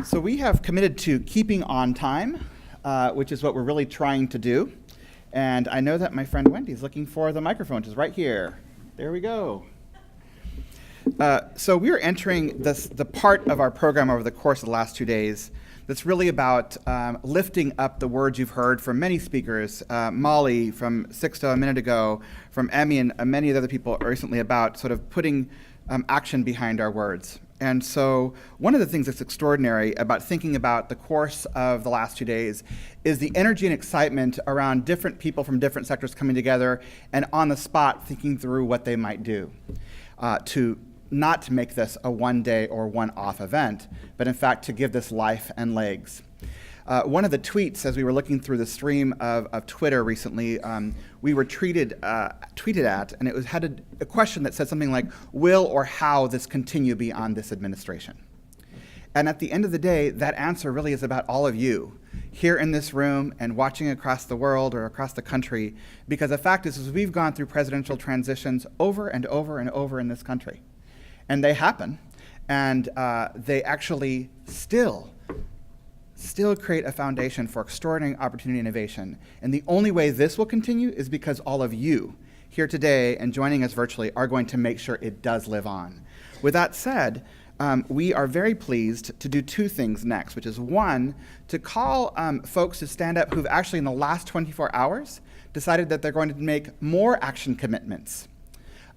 So we have committed to keeping on time, which is what we're really trying to do. And I know that my friend Wendy's looking for the microphone, which is right here. There we go. So we're entering the part of our program over the course of the last 2 days that's really about lifting up the words you've heard from many speakers, Molly from Sixto a minute ago, from Emmy and many of the other people recently, about sort of putting action behind our words. And so one of the things that's extraordinary about thinking about the course of the last 2 days is the energy and excitement around different people from different sectors coming together and on the spot thinking through what they might do to not make this a one-day or one-off event, but in fact to give this life and legs. One of the tweets, as we were looking through the stream of Twitter recently, we were tweeted at, and it had a question that said something like, will or how this continue beyond this administration? And at the end of the day, that answer really is about all of you here in this room and watching across the world or across the country, because the fact is we've gone through presidential transitions over and over and over in this country. And they happen, and they actually still create a foundation for extraordinary opportunity and innovation. And the only way this will continue is because all of you here today and joining us virtually are going to make sure it does live on. With that said, we are very pleased to do two things next, which is one, to call folks to stand up who've actually in the last 24 hours decided that they're going to make more action commitments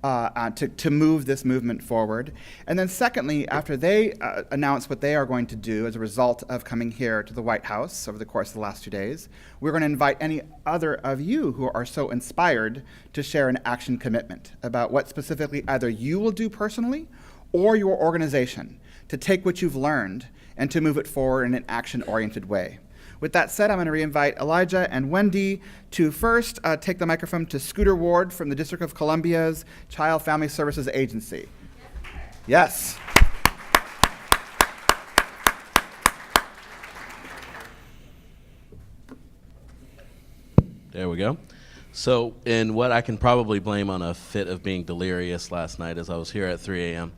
to move this movement forward. And then secondly, after they announce what they are going to do as a result of coming here to the White House over the course of the last 2 days, we're going to invite any other of you who are so inspired to share an action commitment about what specifically either you will do personally or your organization to take what you've learned and to move it forward in an action-oriented way. With that said, I'm going to re-invite Elijah and Wendy to first take the microphone to Scooter Ward from the District of Columbia's Child Family Services Agency. Yes. There we go. So, in what I can probably blame on a fit of being delirious last night as I was here at 3 a.m.,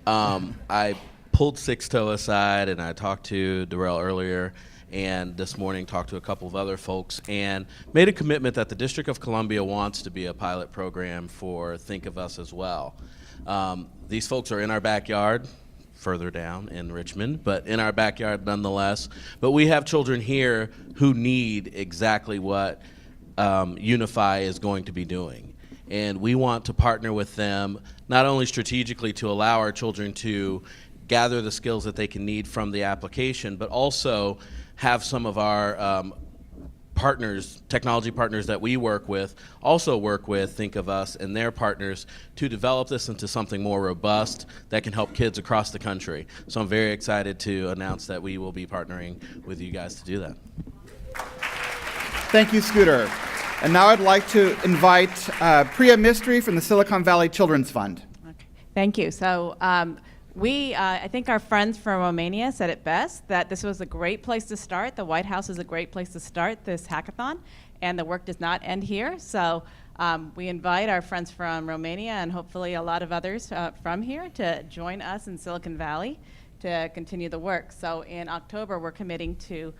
I pulled Sixto aside and I talked to Darrell earlier, and this morning talked to a couple of other folks and made a commitment that the District of Columbia wants to be a pilot program for Think of Us as well. These folks are in our backyard, further down in Richmond, but in our backyard nonetheless. But we have children here who need exactly what Unify is going to be doing. And we want to partner with them, not only strategically to allow our children to gather the skills that they can need from the application, but also have some of our partners, technology partners that we work with, also work with Think of Us and their partners to develop this into something more robust that can help kids across the country. So I'm very excited to announce that we will be partnering with you guys to do that. Thank you, Scooter. And now I'd like to invite Priya Mistry from the Silicon Valley Children's Fund. Okay. Thank you. So I think our friends from Romania said it best, that this was a great place to start. The White House is a great place to start this hackathon, and the work does not end here. So we invite our friends from Romania and hopefully a lot of others from here to join us in Silicon Valley to continue the work. So in October, we're committing to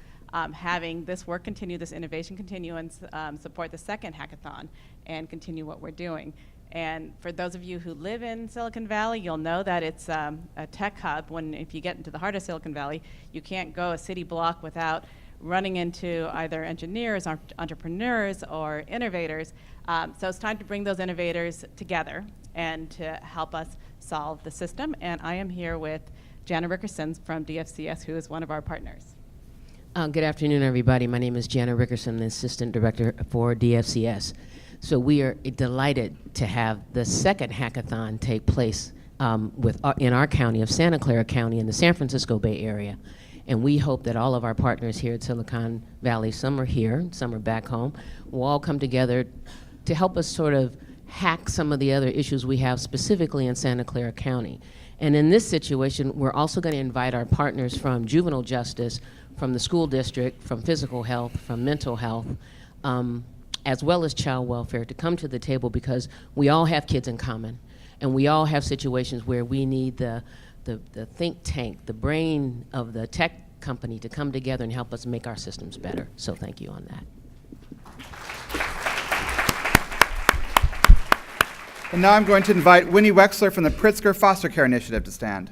having this work continue, this innovation continue, and support the second hackathon and continue what we're doing. And for those of you who live in Silicon Valley, you'll know that it's a tech hub. If you get into the heart of Silicon Valley, you can't go a city block without running into either engineers, entrepreneurs, or innovators. So it's time to bring those innovators together and to help us solve the system. And I am here with Jana Rickerson from DFCS, who is one of our partners. Good afternoon, everybody. My name is Jana Rickerson, the Assistant Director for DFCS. So we are delighted to have the second hackathon take place in our county of Santa Clara County in the San Francisco Bay Area. And we hope that all of our partners here at Silicon Valley, some are here, some are back home, will all come together to help us sort of hack some of the other issues we have specifically in Santa Clara County. And in this situation, we're also going to invite our partners from juvenile justice, from the school district, from physical health, from mental health, as well as child welfare, to come to the table, because we all have kids in common, and we all have situations where we need the think tank, the brain of the tech company to come together and help us make our systems better. So thank you on that. And now I'm going to invite Winnie Wexler from the Pritzker Foster Care Initiative to stand.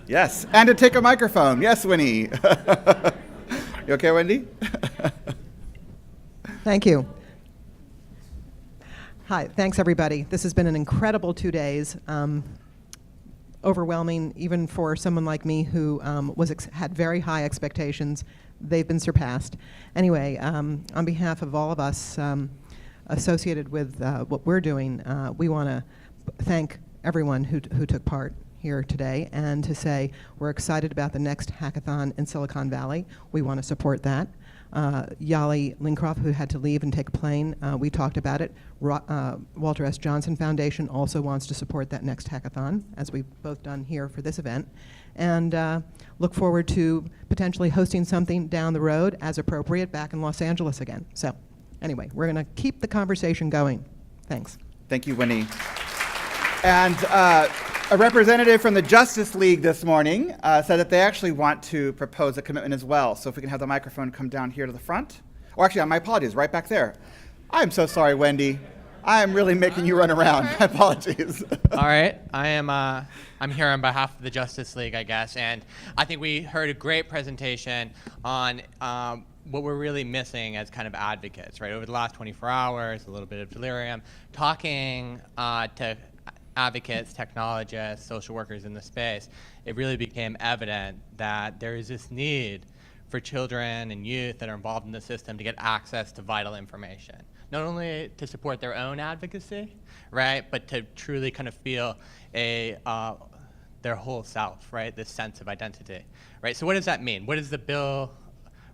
Yes, and to take a microphone. Yes, Winnie. You okay, Wendy? Thank you. Hi, thanks everybody. This has been an incredible 2 days. Overwhelming, even for someone like me who had very high expectations. They've been surpassed. Anyway, on behalf of all of us associated with what we're doing, we want to thank everyone who took part here today, and to say we're excited about the next hackathon in Silicon Valley. We want to support that. Yali Lincroft, who had to leave and take a plane, we talked about it. Walter S. Johnson Foundation also wants to support that next hackathon, as we've both done here for this event. And look forward to potentially hosting something down the road as appropriate back in Los Angeles again. So anyway, we're going to keep the conversation going. Thanks. Thank you, Winnie. And a representative from the Justice League this morning said that they actually want to propose a commitment as well. So if we can have the microphone come down here to the front. Or actually, my apologies, right back there. I'm so sorry, Wendy. I am really making you run around. My apologies. All right, I'm here on behalf of the Justice League, I guess, and I think we heard a great presentation on what we're really missing as kind of advocates, right? Over the last 24 hours, a little bit of delirium, talking to advocates, technologists, social workers in the space, it really became evident that there is this need for children and youth that are involved in the system to get access to vital information. Not only to support their own advocacy, right, but to truly kind of feel their whole self, right, this sense of identity, right? So what does that mean? What does the bill,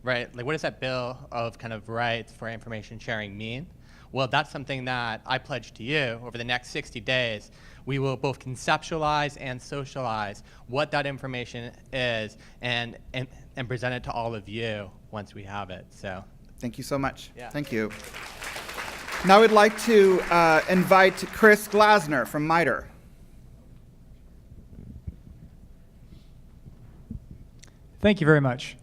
right, like what does that bill of kind of rights for information sharing mean? Well, that's something that I pledge to you over the next 60 days. We will both conceptualize and socialize what that information is and present it to all of you once we have it. So, thank you so much. Yeah. Thank you. Now we'd like to invite Chris Glasner from MITRE. Thank you very much.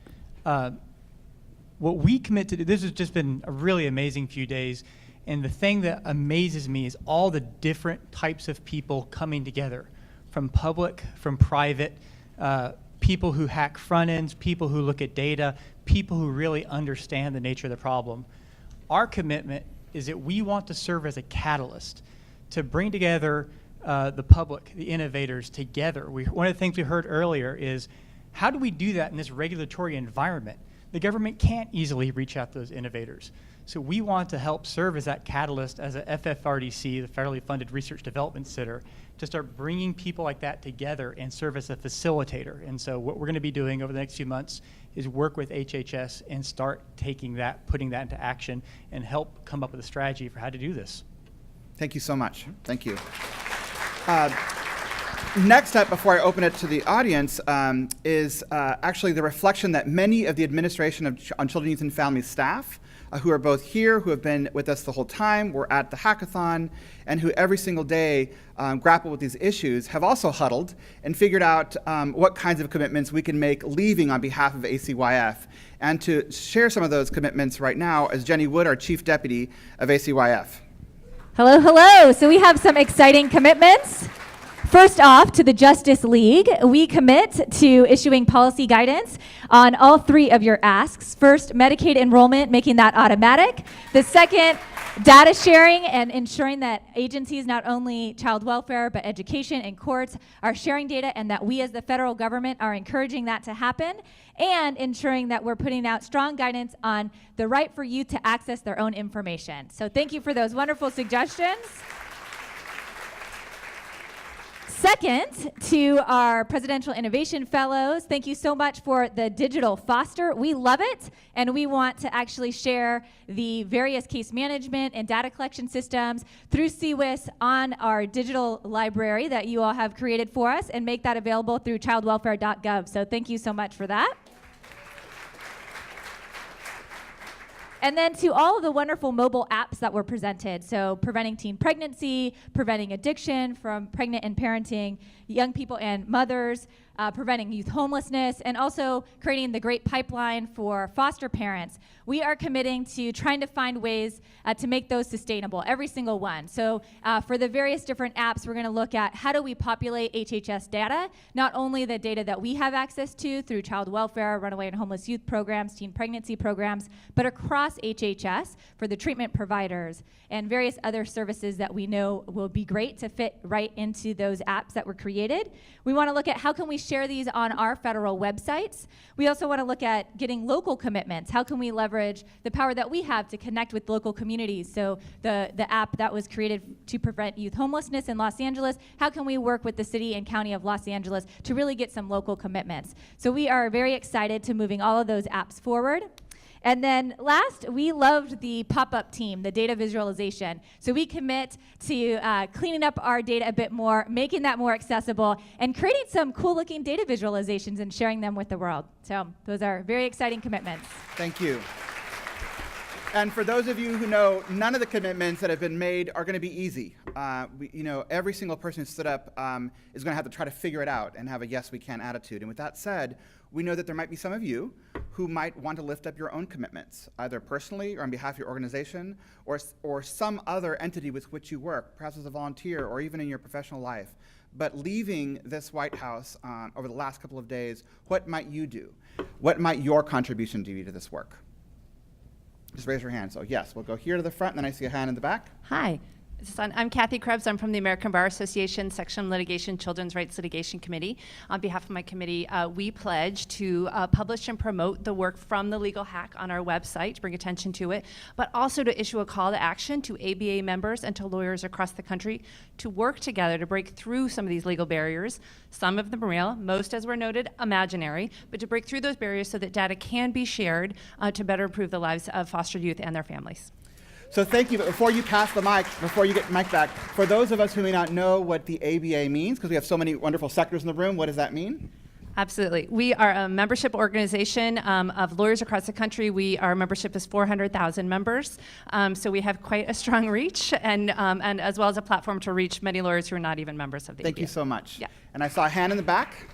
What we commit to do, this has just been a really amazing few days. And the thing that amazes me is all the different types of people coming together, from public, from private, people who hack front ends, people who look at data, people who really understand the nature of the problem. Our commitment is that we want to serve as a catalyst to bring together the public, the innovators together. One of the things we heard earlier is, how do we do that in this regulatory environment? The government can't easily reach out to those innovators. So we want to help serve as that catalyst as a FFRDC, the Federally Funded Research Development Center, to start bringing people like that together and serve as a facilitator. And so what we're going to be doing over the next few months is work with HHS and start taking that, putting that into action, and help come up with a strategy for how to do this. Thank you so much. Thank you. Next up, before I open it to the audience, is actually the reflection that many of the administration on Children, Youth, and Family staff who are both here, who have been with us the whole time, were at the hackathon, and who every single day grapple with these issues, have also huddled and figured out what kinds of commitments we can make leaving on behalf of ACYF. And to share some of those commitments right now is Jenny Wood, our Chief Deputy of ACYF. Hello, hello. So we have some exciting commitments. First off, to the Justice League, we commit to issuing policy guidance on all three of your asks. First, Medicaid enrollment, making that automatic. The second, data sharing and ensuring that agencies, not only child welfare, but education and courts, are sharing data, and that we as the federal government are encouraging that to happen, and ensuring that we're putting out strong guidance on the right for youth to access their own information. So thank you for those wonderful suggestions. Second, to our Presidential Innovation Fellows, thank you so much for the digital foster. We love it, and we want to actually share the various case management and data collection systems through CWIS on our digital library that you all have created for us, and make that available through childwelfare.gov. So thank you so much for that. And then to all of the wonderful mobile apps that were presented. So preventing teen pregnancy, preventing addiction from pregnant and parenting young people and mothers, preventing youth homelessness, and also creating the great pipeline for foster parents. We are committing to trying to find ways to make those sustainable, every single one. So for the various different apps, we're going to look at how do we populate HHS data, not only the data that we have access to through child welfare, runaway and homeless youth programs, teen pregnancy programs, but across HHS for the treatment providers and various other services that we know will be great to fit right into those apps that were created. We want to look at how can we share these on our federal websites. We also want to look at getting local commitments. How can we leverage the power that we have to connect with local communities? So the app that was created to prevent youth homelessness in Los Angeles, how can we work with the city and county of Los Angeles to really get some local commitments? So we are very excited to moving all of those apps forward. And then last, we loved the pop-up team, the data visualization. So we commit to cleaning up our data a bit more, making that more accessible, and creating some cool-looking data visualizations and sharing them with the world. So those are very exciting commitments. Thank you. And for those of you who know, none of the commitments that have been made are going to be easy. Every single person who stood up is going to have to try to figure it out and have a yes, we can attitude. And with that said, we know that there might be some of you who might want to lift up your own commitments, either personally or on behalf of your organization or some other entity with which you work, perhaps as a volunteer or even in your professional life. But leaving this White House over the last couple of days, what might you do? What might your contribution be to this work? Just raise your hand. So yes, we'll go here to the front, and then I see a hand in the back. Hi. I'm Kathy Krebs. I'm from the American Bar Association Section Litigation Children's Rights Litigation Committee. On behalf of my committee, we pledge to publish and promote the work from the Legal Hack on our website, to bring attention to it, but also to issue a call to action to ABA members and to lawyers across the country to work together to break through some of these legal barriers. Some of them real, most, as were noted, imaginary, but to break through those barriers so that data can be shared to better improve the lives of foster youth and their families. So thank you. But before you pass the mic, before you get the mic back, for those of us who may not know what the ABA means, because we have so many wonderful sectors in the room, what does that mean? Absolutely. We are a membership organization of lawyers across the country. Our membership is 400,000 members. So we have quite a strong reach and as well as a platform to reach many lawyers who are not even members of the ABA. Thank you so much. Yeah. And I saw a hand in the back.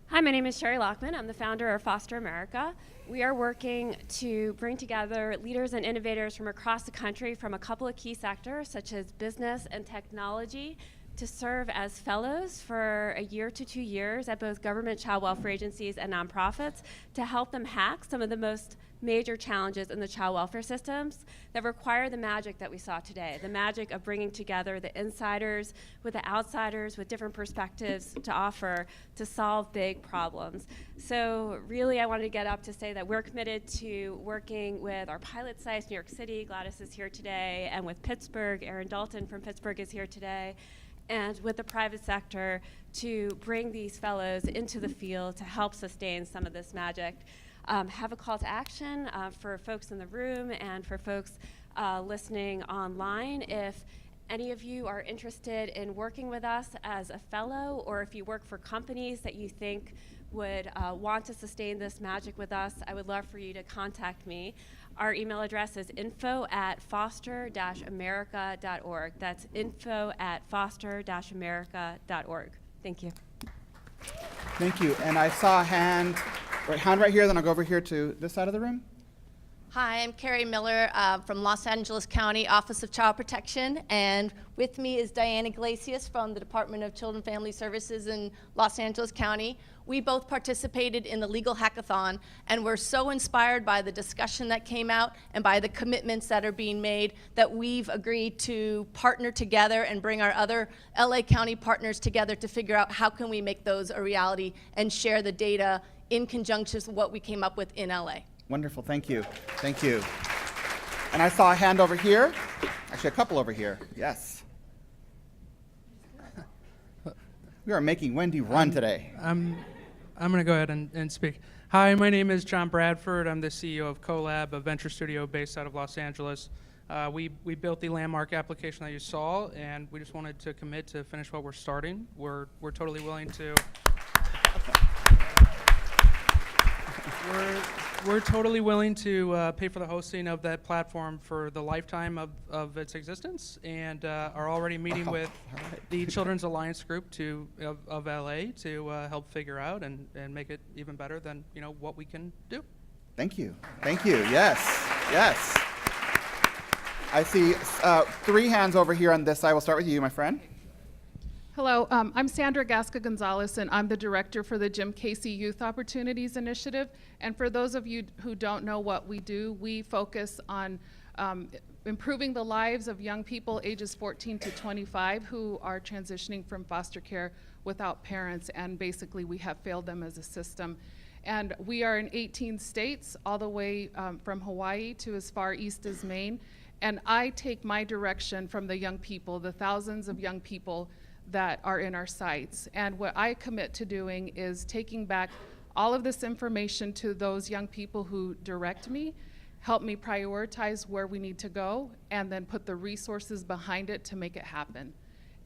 Hi, my name is Sherry Lockman. I'm the founder of Foster America. We are working to bring together leaders and innovators from across the country from a couple of key sectors, such as business and technology, to serve as fellows for a year to 2 years at both government child welfare agencies and nonprofits to help them hack some of the most major challenges in the child welfare systems that require the magic that we saw today, the magic of bringing together the insiders with the outsiders with different perspectives to offer to solve big problems. So really I wanted to get up to say that we're committed to working with our pilot sites, New York City, Gladys is here today, and with Pittsburgh, Aaron Dalton from Pittsburgh is here today, and with the private sector to bring these fellows into the field to help sustain some of this magic. Have a call to action for folks in the room and for folks listening online. If any of you are interested in working with us as a fellow, or if you work for companies that you think would want to sustain this magic with us, I would love for you to contact me. Our email address is info@foster-america.org. That's info@foster-america.org. Thank you. Thank you. And I saw a hand right here, then I'll go over here to this side of the room. Hi, I'm Carrie Miller from Los Angeles County Office of Child Protection, and with me is Diane Iglesias from the Department of Children and Family Services in Los Angeles County. We both participated in the Legal Hackathon, and we're so inspired by the discussion that came out and by the commitments that are being made that we've agreed to partner together and bring our other LA County partners together to figure out how can we make those a reality and share the data in conjunction with what we came up with in LA. Wonderful, thank you. Thank you. And I saw a hand over here. Actually, a couple over here. Yes. We are making Wendy run today. I'm going to go ahead and speak. Hi, my name is John Bradford. I'm the CEO of CoLab, a venture studio based out of Los Angeles. We built the landmark application that you saw, and we just wanted to commit to finish what we're starting. We're totally willing to. we're totally willing to pay for the hosting of that platform for the lifetime of its existence, and are already meeting with the Children's Alliance Group of LA to help figure out and make it even better than what we can do. Thank you. Thank you. Yes. Yes. I see 3 hands over here on this side. We'll start with you, my friend. Hello, I'm Sandra Gasca Gonzalez, and I'm the director for the Jim Casey Youth Opportunities Initiative. And for those of you who don't know what we do, we focus on improving the lives of young people ages 14 to 25 who are transitioning from foster care without parents, and basically we have failed them as a system. And we are in 18 states, all the way from Hawaii to as far east as Maine. And I take my direction from the young people, the thousands of young people that are in our sites. And what I commit to doing is taking back all of this information to those young people who direct me, help me prioritize where we need to go, and then put the resources behind it to make it happen.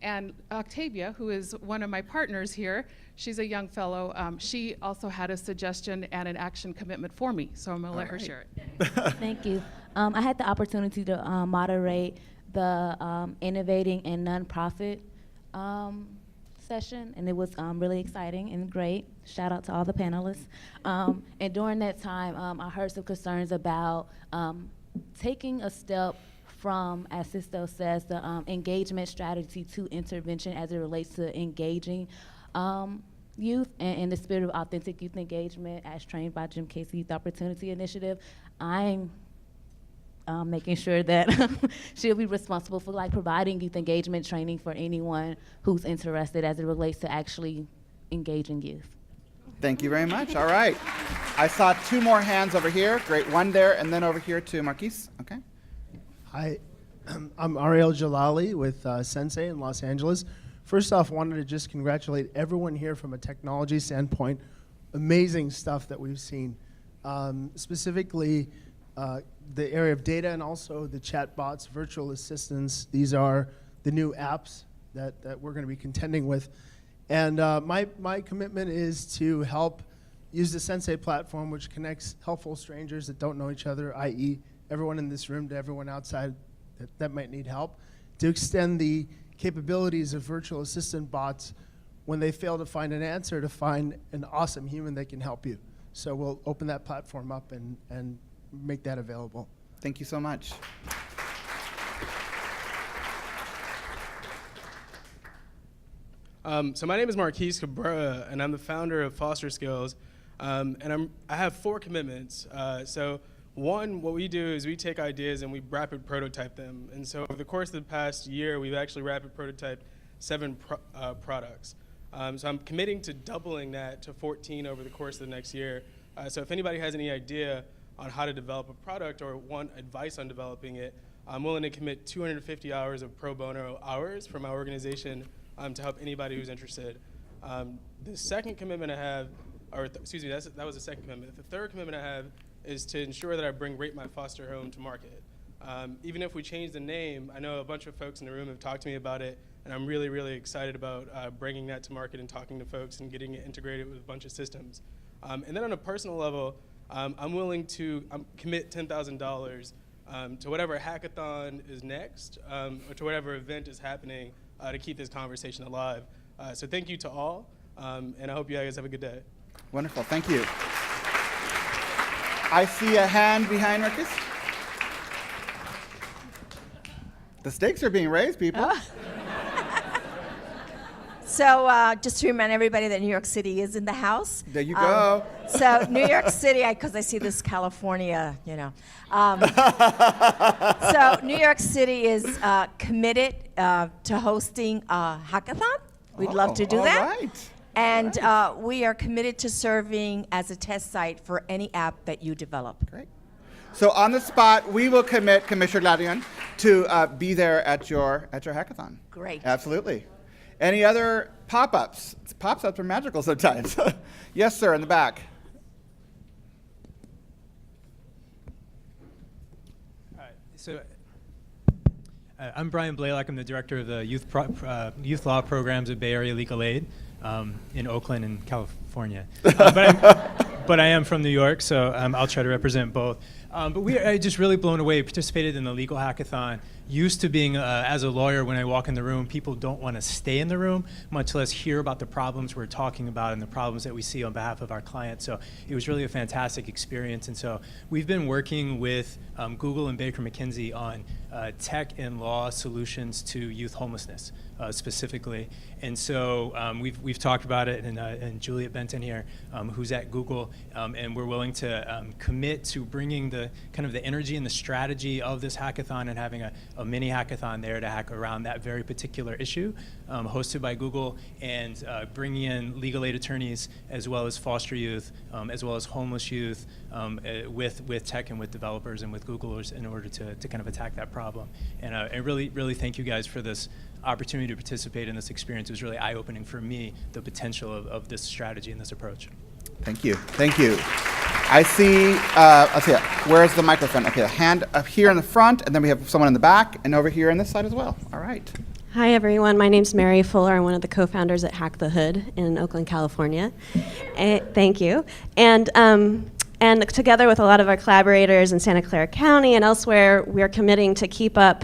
And Octavia, who is one of my partners here, she's a young fellow, she also had a suggestion and an action commitment for me, so I'm gonna let her share it. Thank you. I had the opportunity to moderate the Innovating in Nonprofit session, and it was really exciting and great. Shout out to all the panelists. And during that time, I heard some concerns about taking a step from, as Sisto says, the engagement strategy to intervention as it relates to engaging youth and in the spirit of authentic youth engagement as trained by Jim Casey Youth Opportunity Initiative. I'm making sure that she'll be responsible for providing youth engagement training for anyone who's interested as it relates to actually engaging youth. Thank you very much. All right. I saw 2 more hands over here. Great. One there, and then over here to Marquise. Okay. Hi, I'm Ariel Jalali with Sensei in Los Angeles. First off, wanted to just congratulate everyone here from a technology standpoint. Amazing stuff that we've seen. Specifically, the area of data and also the chat bots, virtual assistants. These are the new apps that we're going to be contending with. And my commitment is to help use the Sensei platform, which connects helpful strangers that don't know each other, i.e. everyone in this room to everyone outside that might need help, to extend the capabilities of virtual assistant bots when they fail to find an answer, to find an awesome human that can help you. So we'll open that platform up and make that available. Thank you so much. So my name is Marquise Cabrera, and I'm the founder of Foster Skills. And I have 4 commitments. So one, what we do is we take ideas and we rapid prototype them. And so over the course of the past year, we've actually rapid prototyped 7 products. So I'm committing to doubling that to 14 over the course of the next year. So if anybody has any idea on how to develop a product or want advice on developing it, I'm willing to commit 250 hours of pro bono hours from my organization to help anybody who's interested. The second commitment I have, excuse me, that was the second commitment. The third commitment I have is to ensure that I bring Rate My Foster Home to market. Even if we change the name, I know a bunch of folks in the room have talked to me about it, and I'm really, really excited about bringing that to market and talking to folks and getting it integrated with a bunch of systems. And then on a personal level, I'm willing to commit $10,000 to whatever hackathon is next, or to whatever event is happening to keep this conversation alive. So thank you to all, and I hope you guys have a good day. Wonderful. Thank you. I see a hand behind Marcus. The stakes are being raised, people. So just to remind everybody that New York City is in the house. There you go. So New York City, because I see this California, you know. So New York City is committed to hosting a hackathon. We'd love to do that. Right. And we are committed to serving as a test site for any app that you develop. Great. So on the spot, we will commit Commissioner Gladion to be there at your hackathon. Great. Absolutely. Any other pop-ups? Pop-ups are magical sometimes. Yes, sir, in the back. All right. So I'm Brian Blaylock. I'm the director of the youth law programs at Bay Area Legal Aid in Oakland and California. but I am from New York, so I'll try to represent both. But we are just really blown away. Participated in the legal hackathon. Used to being, as a lawyer, when I walk in the room, people don't want to stay in the room, much less hear about the problems we're talking about and the problems that we see on behalf of our clients. So it was really a fantastic experience. And so we've been working with Google and Baker McKenzie on tech and law solutions to youth homelessness specifically. And so we've talked about it, and Juliet Benton here, who's at Google, and we're willing to commit to bringing the kind of the energy and the strategy of this hackathon and having a mini hackathon there to hack around that very particular issue, hosted by Google, and bringing in legal aid attorneys as well as foster youth, as well as homeless youth, with tech and with developers and with Googlers in order to kind of attack that problem. And I really thank you guys for this opportunity to participate in this experience. It was really eye-opening for me, the potential of this strategy and this approach. Thank you. Thank you. I see, let's see, where's the microphone? Okay, a hand up here in the front, and then we have someone in the back, and over here on this side as well. All right. Hi, everyone. My name's Mary Fuller. I'm one of the co-founders at Hack the Hood in Oakland, California. Thank you. And together with a lot of our collaborators in Santa Clara County and elsewhere, we're committing to keep up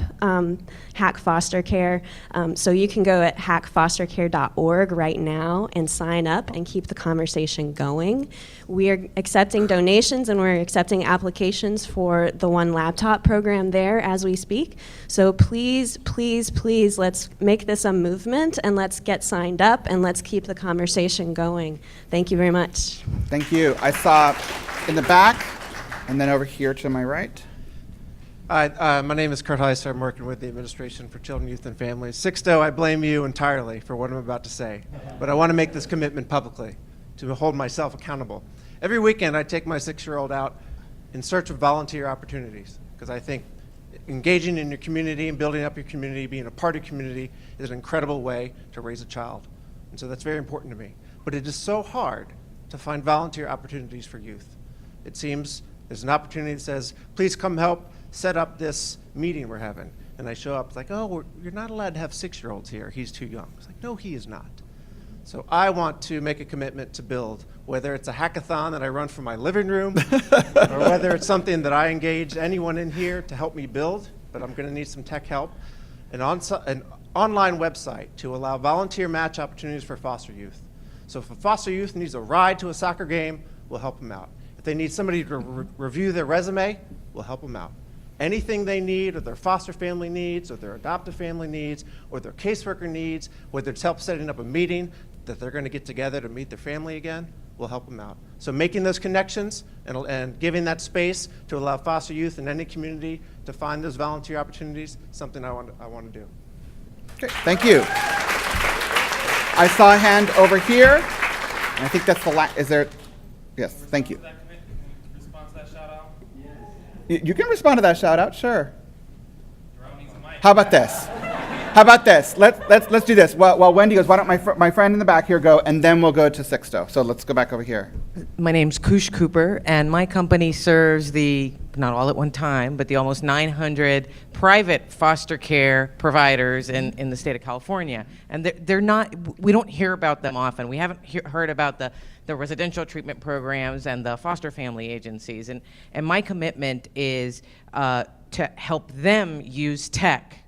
Hack Foster Care. So you can go at hackfostercare.org right now and sign up and keep the conversation going. We're accepting donations and we're accepting applications for the One Laptop program there as we speak. So please, please, please, let's make this a movement and let's get signed up and let's keep the conversation going. Thank you very much. Thank you. I saw in the back, and then over here to my right. Hi, my name is Kurt Heiser. I'm working with the Administration for Children, Youth, and Families. Sixto, I blame you entirely for what I'm about to say, but I want to make this commitment publicly to hold myself accountable. Every weekend, I take my 6-year-old out in search of volunteer opportunities, because I think engaging in your community and building up your community, being a part of your community, is an incredible way to raise a child. And so that's very important to me. But it is so hard to find volunteer opportunities for youth. It seems there's an opportunity that says, please come help set up this meeting we're having. And I show up, it's like, oh, you're not allowed to have 6-year-olds here. He's too young. It's like, no, he is not. So I want to make a commitment to build, whether it's a hackathon that I run from my living room, or whether it's something that I engage anyone in here to help me build, but I'm going to need some tech help, an online website to allow volunteer match opportunities for foster youth. So if a foster youth needs a ride to a soccer game, we'll help them out. If they need somebody to review their resume, we'll help them out. Anything they need, or their foster family needs, or their adoptive family needs, or their caseworker needs, whether it's help setting up a meeting that they're going to get together to meet their family again, we'll help them out. So making those connections and giving that space to allow foster youth in any community to find those volunteer opportunities, something I want to do. Okay, thank you. I saw a hand over here, and I think that's the last. Is there? Yes, thank you. You can respond to that shout out, sure. How about this? How about this? Let's do this. While Wendy goes, why don't my friend in the back here go, and then we'll go to Sixto. So let's go back over here. My name's Kush Cooper, and my company serves not all at one time, but the almost 900 private foster care providers in the state of California. And they're not, we don't hear about them often. We haven't heard about the residential treatment programs and the foster family agencies. And my commitment is to help them use tech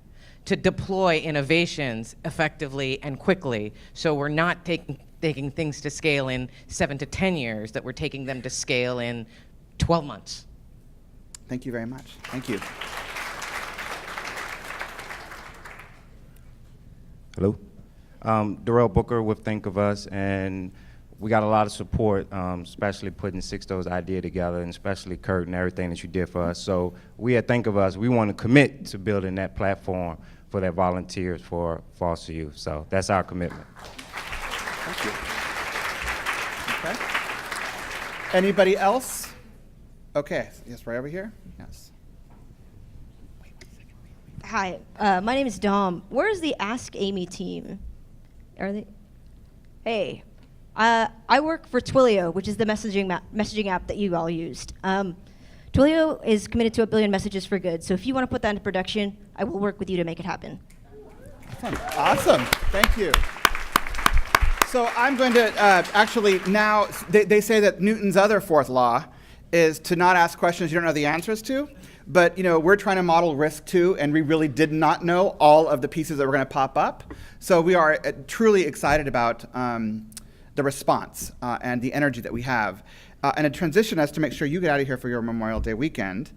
to deploy innovations effectively and quickly. So we're not taking things to scale in 7 to 10 years, that we're taking them to scale in 12 months. Thank you very much. Thank you. Hello. Darrell Booker with Think of Us, and we got a lot of support, especially putting Sixto's idea together, and especially Kurt and everything that you did for us. So we at Think of Us, we want to commit to building that platform for their volunteers for foster youth. So that's our commitment. Thank you. Okay. Anybody else? Okay. Yes, right over here. Yes. Hi, my name is Dom. Where's the Ask Amy team? Are they? Hey, I work for Twilio, which is the messaging app that you all used. Twilio is committed to 1 billion messages for good, so if you want to put that into production, I will work with you to make it happen. Awesome. Thank you. So I'm going to actually now, they say that Newton's other fourth law is to not ask questions you don't know the answers to. But we're trying to model risk too, and we really did not know all of the pieces that were going to pop up. So we are truly excited about the response and the energy that we have. And to transition us to make sure you get out of here for your Memorial Day weekend,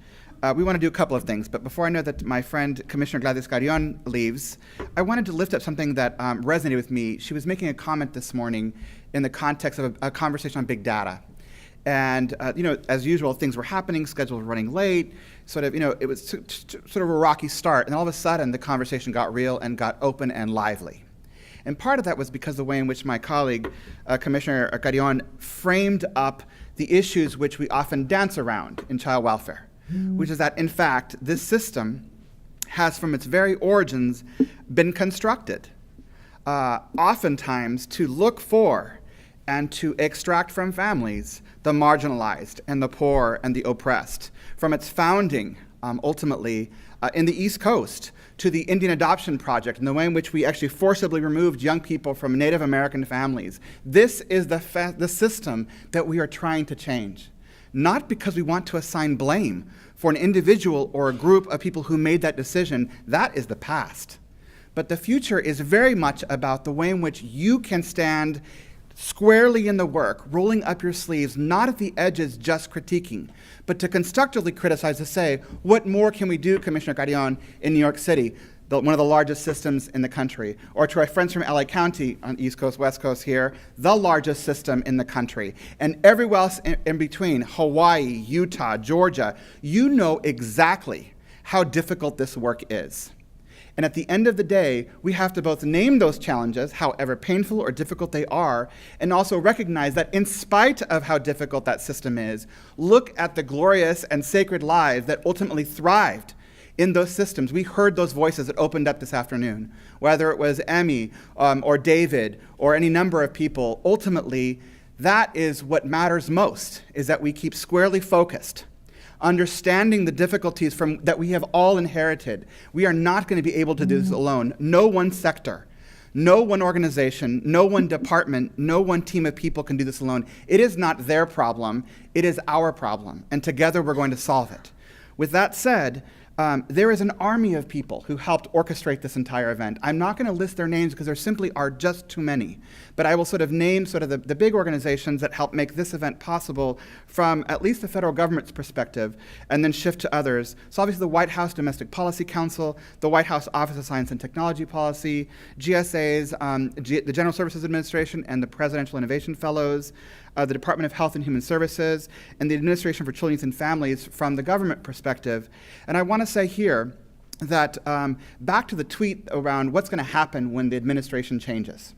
we want to do a couple of things. But before I know that my friend Commissioner Gladys Carrion leaves, I wanted to lift up something that resonated with me. She was making a comment this morning in the context of a conversation on big data. And as usual, things were happening, schedules were running late, it was sort of a rocky start, and all of a sudden the conversation got real and got open and lively. And part of that was because of the way in which my colleague, Commissioner Carrion, framed up the issues which we often dance around in child welfare, which is that, in fact, this system has from its very origins been constructed, oftentimes to look for and to extract from families the marginalized and the poor and the oppressed. From its founding, ultimately, in the East Coast, to the Indian Adoption Project and the way in which we actually forcibly removed young people from Native American families. This is the system that we are trying to change. Not because we want to assign blame for an individual or a group of people who made that decision. That is the past. But the future is very much about the way in which you can stand squarely in the work, rolling up your sleeves, not at the edges just critiquing, but to constructively criticize, to say, what more can we do, Commissioner Carrion, in New York City, one of the largest systems in the country? Or to our friends from LA County on East Coast, West Coast here, the largest system in the country. And everywhere else in between, Hawaii, Utah, Georgia, you know exactly how difficult this work is. And at the end of the day, we have to both name those challenges, however painful or difficult they are, and also recognize that in spite of how difficult that system is, look at the glorious and sacred lives that ultimately thrived in those systems. We heard those voices that opened up this afternoon, whether it was Emmy or David or any number of people. Ultimately, that is what matters most, is that we keep squarely focused, understanding the difficulties that we have all inherited. We are not going to be able to do this alone. No one sector, no one organization, no one department, no one team of people can do this alone. It is not their problem, it is our problem, and together we're going to solve it. With that said, there is an army of people who helped orchestrate this entire event. I'm not going to list their names because there simply are just too many, but I will name the big organizations that helped make this event possible from at least the federal government's perspective, and then shift to others. So obviously the White House Domestic Policy Council, the White House Office of Science and Technology Policy, GSA's, the General Services Administration and the Presidential Innovation Fellows, the Department of Health and Human Services, and the Administration for Children, Youth, and Families from the government perspective. And I want to say here that back to the tweet around what's going to happen when the administration changes,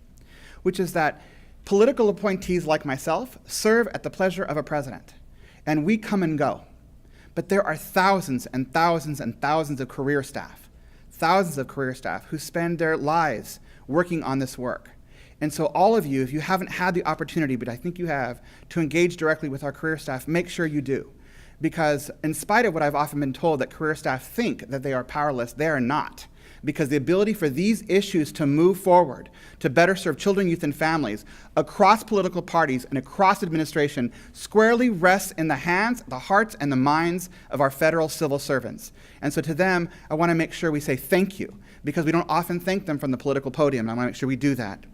which is that political appointees like myself serve at the pleasure of a president, and we come and go. But there are thousands and thousands and thousands of career staff who spend their lives working on this work. And so all of you, if you haven't had the opportunity, but I think you have, to engage directly with our career staff, make sure you do. Because in spite of what I've often been told, that career staff think that they are powerless, they are not. Because the ability for these issues to move forward, to better serve children, youth, and families across political parties and across administration squarely rests in the hands, the hearts, and the minds of our federal civil servants. And so to them, I want to make sure we say thank you, because we don't often thank them from the political podium. I want to make sure we do that.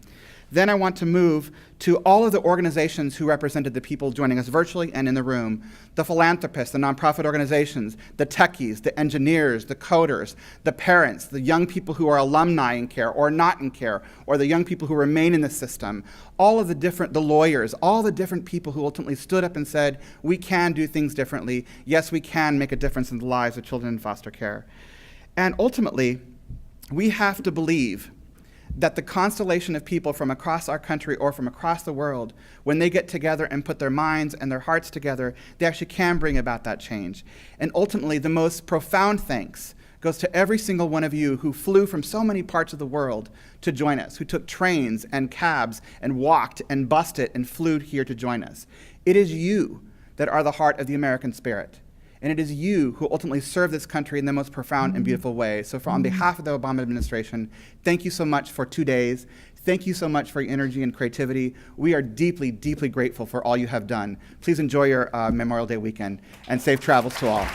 Then I want to move to all of the organizations who represented the people joining us virtually and in the room, the philanthropists, the nonprofit organizations, the techies, the engineers, the coders, the parents, the young people who are alumni in care or not in care, or the young people who remain in the system, all of the lawyers, all the different people who ultimately stood up and said, we can do things differently. Yes, we can make a difference in the lives of children in foster care. And ultimately, we have to believe that the constellation of people from across our country or from across the world, when they get together and put their minds and their hearts together, they actually can bring about that change. And ultimately, the most profound thanks goes to every single one of you who flew from so many parts of the world to join us, who took trains and cabs and walked and bussed it and flew here to join us. It is you that are the heart of the American spirit. And it is you who ultimately serve this country in the most profound and beautiful way. So on behalf of the Obama administration, thank you so much for 2 days. Thank you so much for your energy and creativity. We are deeply, deeply grateful for all you have done. Please enjoy your Memorial Day weekend, and safe travels to all.